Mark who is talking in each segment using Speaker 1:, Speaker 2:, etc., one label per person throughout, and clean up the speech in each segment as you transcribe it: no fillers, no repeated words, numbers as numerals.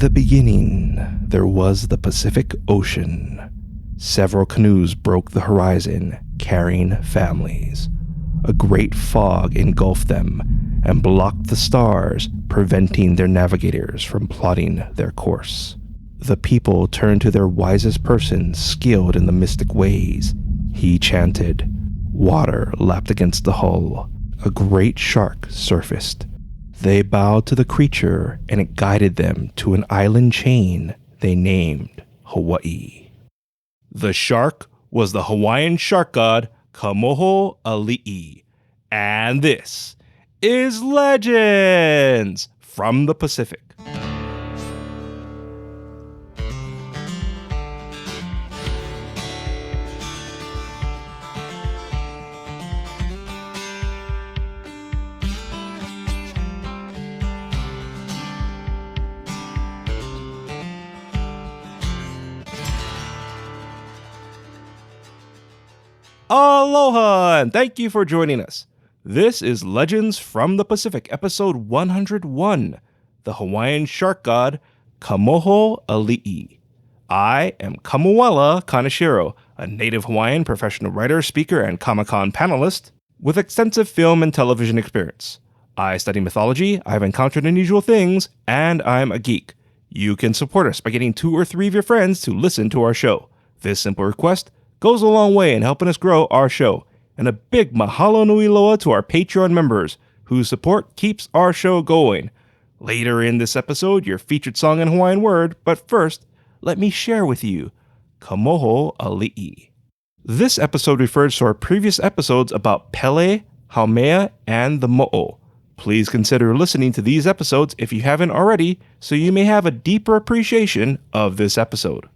Speaker 1: the beginning, there was the Pacific Ocean. Several canoes broke the horizon, carrying families. A great fog engulfed them and blocked the stars, preventing their navigators from plotting their course. The people turned to their wisest person, skilled in the mystic ways. He chanted. Water lapped against the hull. A great shark surfaced. They bowed to the creature, and it guided them to an island chain they named Hawaii. The shark was the Hawaiian Shark God Kamohoali'i. And this is Legends from the Pacific. Aloha, and thank you for joining us. This is Legends from the Pacific, episode 101, the Hawaiian Shark God Kamohoali'i. I am Kamohoali'i Kaneshiro, a native Hawaiian professional writer, speaker, and Comic-Con panelist with extensive film and television experience. I study mythology, I've encountered unusual things, and I'm a geek. You can support us by getting 2 or 3 of your friends to listen to our show. This simple request goes a long way in helping us grow our show. And a big mahalo nui loa to our Patreon members, whose support keeps our show going. Later in this episode, your featured song in Hawaiian word, but first, let me share with you Kamohoali'i. This episode refers to our previous episodes about Pele, Haumea, and the Mo'o. Please consider listening to these episodes if you haven't already, so you may have a deeper appreciation of this episode.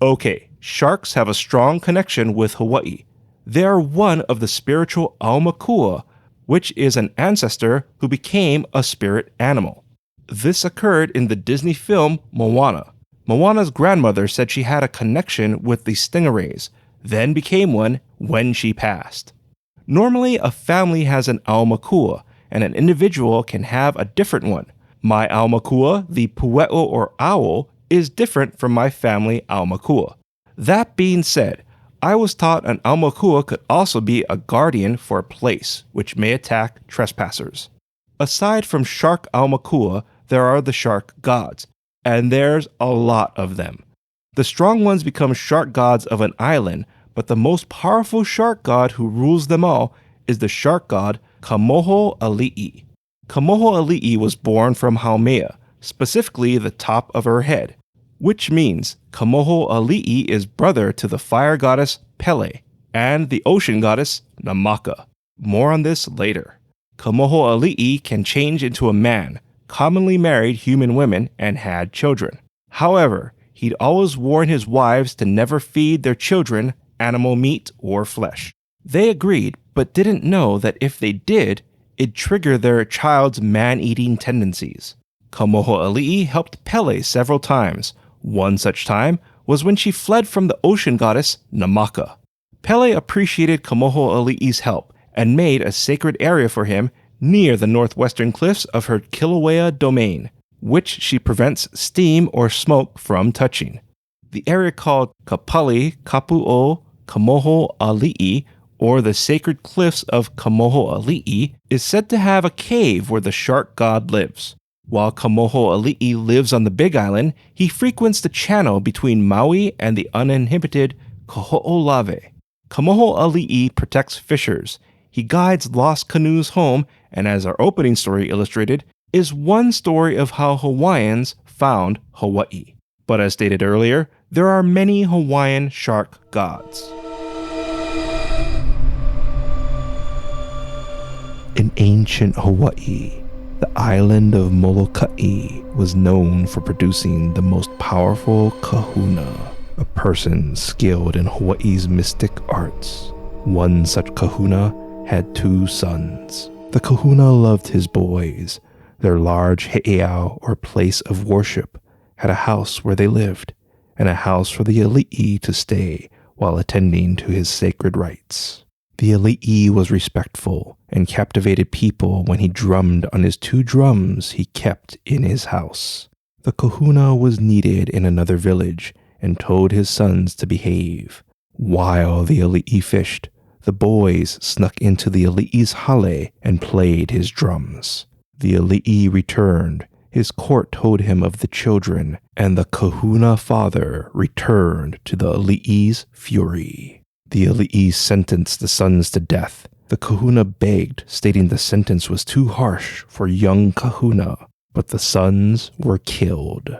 Speaker 1: Okay, sharks have a strong connection with Hawaii. They are one of the spiritual Aumakua, which is an ancestor who became a spirit animal. This occurred in the Disney film Moana. Moana's grandmother said she had a connection with the stingrays, then became one when she passed. Normally, a family has an Aumakua, and an individual can have a different one. My Aumakua, the pue'o or owl, is different from my family Aumakua. That being said, I was taught an Aumakua could also be a guardian for a place, which may attack trespassers. Aside from shark Aumakua, there are the shark gods, and there's a lot of them. The strong ones become shark gods of an island, but the most powerful shark god who rules them all is the shark god Kamohoali'i. Kamohoali'i was born from Haumea, specifically the top of her head, which means Kamohoali'i is brother to the fire goddess Pele and the ocean goddess Namaka. More on this later. Kamohoali'i can change into a man, commonly married human women, and had children. However, he'd always warn his wives to never feed their children animal meat or flesh. They agreed, but didn't know that if they did, it'd trigger their child's man-eating tendencies. Kamohoali'i helped Pele several times. One such time was when she fled from the ocean goddess Namaka. Pele appreciated Kamohoali'i's help and made a sacred area for him near the northwestern cliffs of her Kilauea domain, which she prevents steam or smoke from touching. The area called Kapali Kapu'o Kamohoali'i, or the sacred cliffs of Kamohoali'i, is said to have a cave where the shark god lives. While Kamohoali'i lives on the Big Island, he frequents the channel between Maui and the uninhabited Kaho'olawe. Kamohoali'i protects fishers. He guides lost canoes home, and as our opening story illustrated, is one story of how Hawaiians found Hawaii. But as stated earlier, there are many Hawaiian shark gods. In ancient Hawaii, the island of Molokai was known for producing the most powerful kahuna, a person skilled in Hawaii's mystic arts. One such kahuna had 2 sons. The kahuna loved his boys. Their large heiau, or place of worship, had a house where they lived, and a house for the ali'i to stay while attending to his sacred rites. The ali'i was respectful and captivated people when he drummed on his 2 drums he kept in his house. The kahuna was needed in another village and told his sons to behave. While the ali'i fished, the boys snuck into the ali'i's hale and played his drums. The ali'i returned. His court told him of the children, and the kahuna father returned to the ali'i's fury. The ali'i sentenced the sons to death. The kahuna begged, stating the sentence was too harsh for young kahuna, but the sons were killed.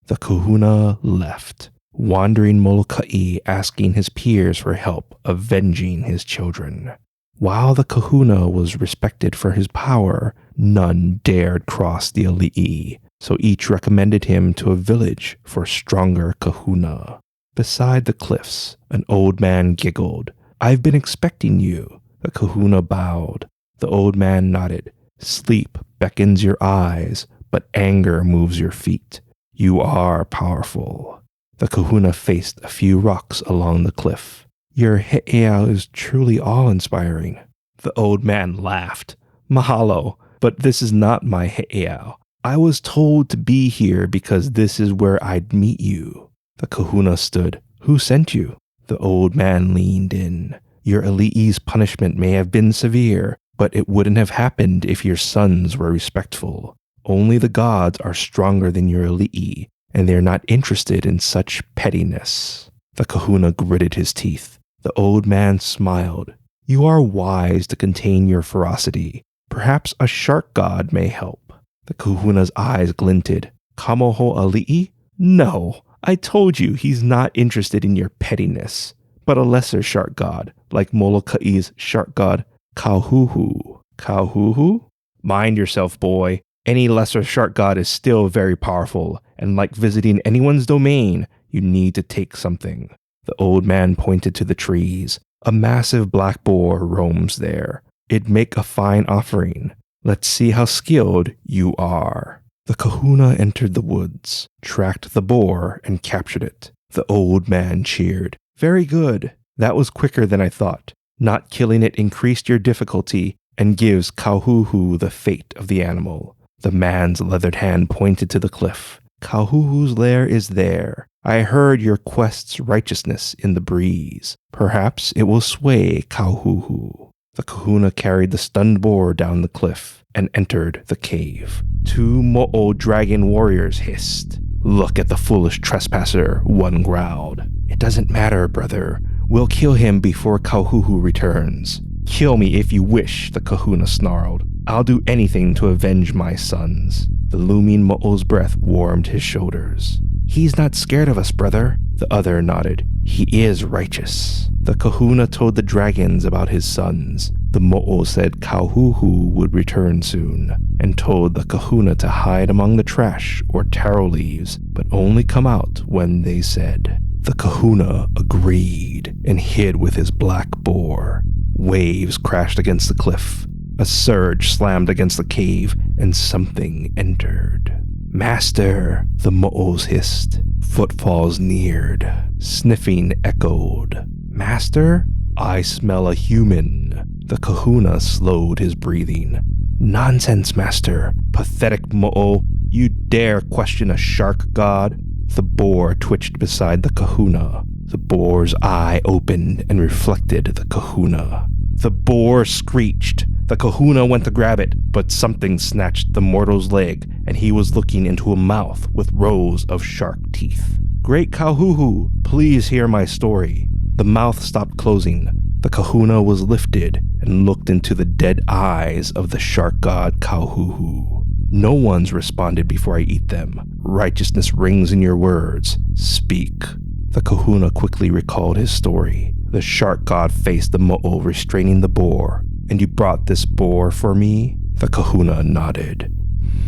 Speaker 1: The kahuna left, wandering Moloka'i, asking his peers for help avenging his children. While the kahuna was respected for his power, none dared cross the ali'i, so each recommended him to a village for stronger kahuna. Beside the cliffs, an old man giggled. "I've been expecting you." The kahuna bowed. The old man nodded. "Sleep beckons your eyes, but anger moves your feet. You are powerful." The kahuna faced a few rocks along the cliff. "Your he'eau is truly awe-inspiring." The old man laughed. "Mahalo, but this is not my he'eau. I was told to be here because this is where I'd meet you." The kahuna stood. "Who sent you?" The old man leaned in. "Your ali'i's punishment may have been severe, but it wouldn't have happened if your sons were respectful. Only the gods are stronger than your ali'i, and they're not interested in such pettiness." The kahuna gritted his teeth. The old man smiled. "You are wise to contain your ferocity. Perhaps a shark god may help." The kahuna's eyes glinted. "Kamohoali'i? No, I told you he's not interested in your pettiness, but a lesser shark god, like Moloka'i's shark god, Kauhuhu." "Kauhuhu? Mind yourself, boy. Any lesser shark god is still very powerful, and like visiting anyone's domain, you need to take something." The old man pointed to the trees. "A massive black boar roams there. It'd make a fine offering. Let's see how skilled you are." The kahuna entered the woods, tracked the boar, and captured it. The old man cheered. "Very good. That was quicker than I thought. Not killing it increased your difficulty and gives Kauhuhu the fate of the animal." The man's leathered hand pointed to the cliff. "Kauhuhu's lair is there. I heard your quest's righteousness in the breeze. Perhaps it will sway Kauhuhu." The kahuna carried the stunned boar down the cliff and entered the cave. Two mo'o dragon warriors hissed. "Look at the foolish trespasser," one growled. "It doesn't matter, brother. We'll kill him before Kauhuhu returns." "Kill me if you wish," the kahuna snarled. "I'll do anything to avenge my sons." The looming mo'o's breath warmed his shoulders. "He's not scared of us, brother." The other nodded. "He is righteous." The kahuna told the dragons about his sons. The mo'o said Kauhuhu would return soon, and told the kahuna to hide among the trash or taro leaves, but only come out when they said. The kahuna agreed and hid with his black boar. Waves crashed against the cliff. A surge slammed against the cave, and something entered. "Master," the mo'os hissed. Footfalls neared. Sniffing echoed. "Master? I smell a human." The kahuna slowed his breathing. "Nonsense, master. Pathetic mo'o. You dare question a shark god?" The boar twitched beside the kahuna. The boar's eye opened and reflected the kahuna. The boar screeched. The kahuna went to grab it, but something snatched the mortal's leg, and he was looking into a mouth with rows of shark teeth. "Great Kauhuhu, please hear my story." The mouth stopped closing. The kahuna was lifted and looked into the dead eyes of the shark god Kauhuhu. "No one's responded before I eat them. Righteousness rings in your words. Speak." The kahuna quickly recalled his story. The shark god faced the mo'o restraining the boar. "And you brought this boar for me?" The kahuna nodded.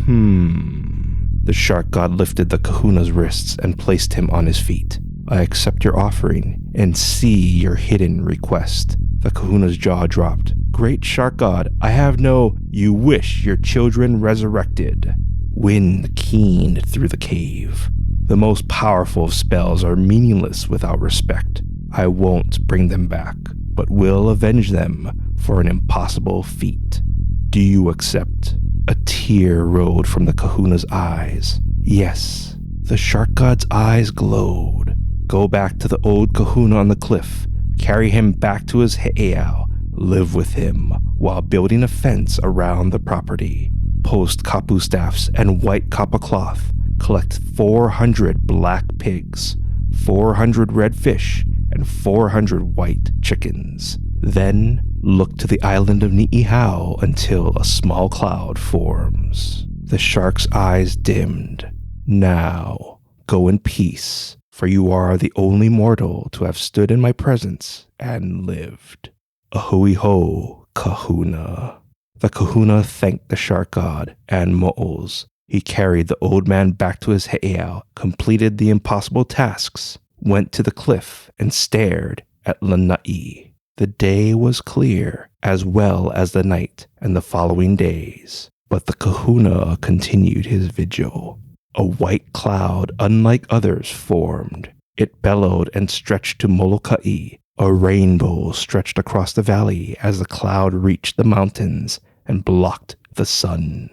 Speaker 1: The shark god lifted the kahuna's wrists and placed him on his feet. "I accept your offering and see your hidden request." The kahuna's jaw dropped. "Great shark god, I have no..." "You wish your children resurrected." Wind keened through the cave. "The most powerful of spells are meaningless without respect. I won't bring them back, but will avenge them for an impossible feat. Do you accept?" A tear rolled from the kahuna's eyes. Yes, the shark god's eyes glowed. Go back to the old kahuna on the cliff. Carry him back to his heiau. Live with him while building a fence around the property. Post kapu staffs and white kapa cloth. Collect 400 black pigs, 400 red fish, and 400 white chickens. Then look to the island of Ni'ihau until a small cloud forms. The shark's eyes dimmed. Now, go in peace, for you are the only mortal to have stood in my presence and lived. Ahui ho, kahuna. The kahuna thanked the shark god and mo'os. He carried the old man back to his heiau, completed the impossible tasks, went to the cliff, and stared at Lanai. The day was clear, as well as the night and the following days. But the kahuna continued his vigil. A white cloud, unlike others, formed. It bellowed and stretched to Molokai. A rainbow stretched across the valley as the cloud reached the mountains and blocked the sun.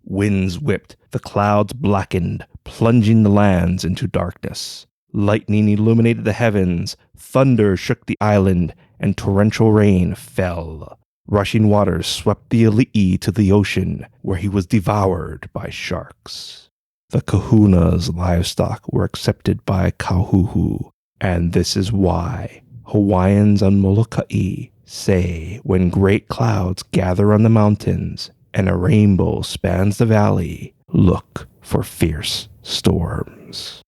Speaker 1: Winds whipped, the clouds blackened, plunging the lands into darkness. Lightning illuminated the heavens, thunder shook the island, and torrential rain fell. Rushing waters swept the Ali'i to the ocean, where he was devoured by sharks. The kahuna's livestock were accepted by Kauhuhu, and this is why Hawaiians on Molokai say when great clouds gather on the mountains and a rainbow spans the valley, look for fierce storms.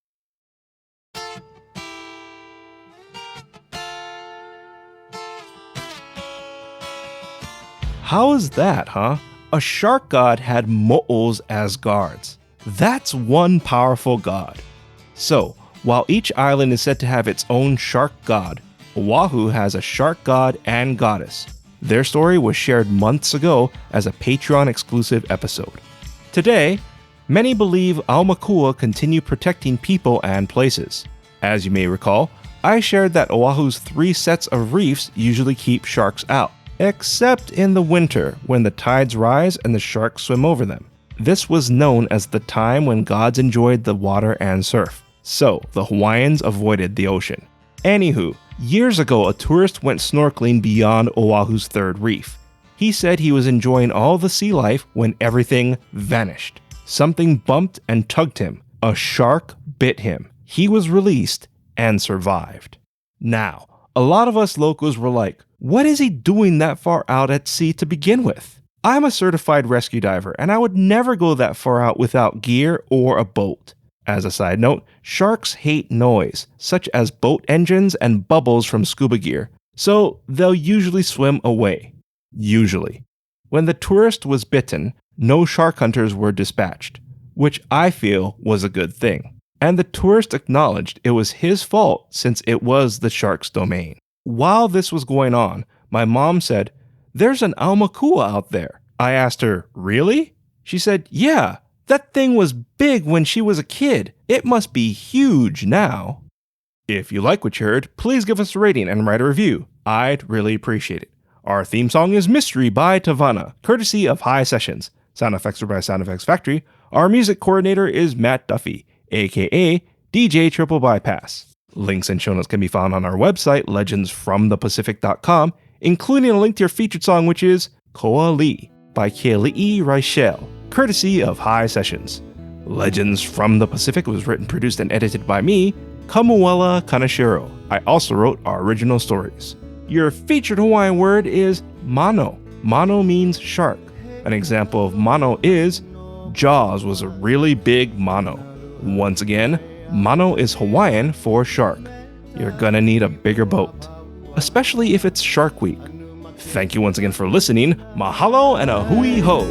Speaker 1: How is that, huh? A shark god had mo'os as guards. That's one powerful god. So, while each island is said to have its own shark god, Oahu has a shark god and goddess. Their story was shared months ago as a Patreon-exclusive episode. Today, many believe Aumakua continue protecting people and places. As you may recall, I shared that Oahu's 3 sets of reefs usually keep sharks out, except in the winter when the tides rise and the sharks swim over them. This was known as the time when gods enjoyed the water and surf, so the Hawaiians avoided the ocean. Anywho, years ago a tourist went snorkeling beyond Oahu's 3rd reef. He said he was enjoying all the sea life when everything vanished. Something bumped and tugged him. A shark bit him. He was released and survived. Now, a lot of us locals were like, what is he doing that far out at sea to begin with? I'm a certified rescue diver, and I would never go that far out without gear or a boat. As a side note, sharks hate noise, such as boat engines and bubbles from scuba gear, so they'll usually swim away. Usually. When the tourist was bitten, no shark hunters were dispatched, which I feel was a good thing. And the tourist acknowledged it was his fault since it was the shark's domain. While this was going on, my mom said, "There's an Aumakua out there." I asked her, "Really?" She said, "Yeah, that thing was big when she was a kid. It must be huge now." If you like what you heard, please give us a rating and write a review. I'd really appreciate it. Our theme song is Mystery by Tavana, courtesy of High Sessions. Sound effects are by Sound Effects Factory. Our music coordinator is Matt Duffy, aka DJ TripleBypass. Links and show notes can be found on our website, legendsfromthepacific.com, including a link to your featured song, which is Koali by Keali'i Raichel, courtesy of High Sessions. Legends from the Pacific was written, produced, and edited by me, Kamohoali'i Kaneshiro. I also wrote our original stories. Your featured Hawaiian word is mano. Mano means shark. An example of mano is Jaws was a really big mano. Once again, mano is Hawaiian for shark. You're gonna need a bigger boat, especially if it's Shark Week. Thank you once again for listening. Mahalo and a hui ho!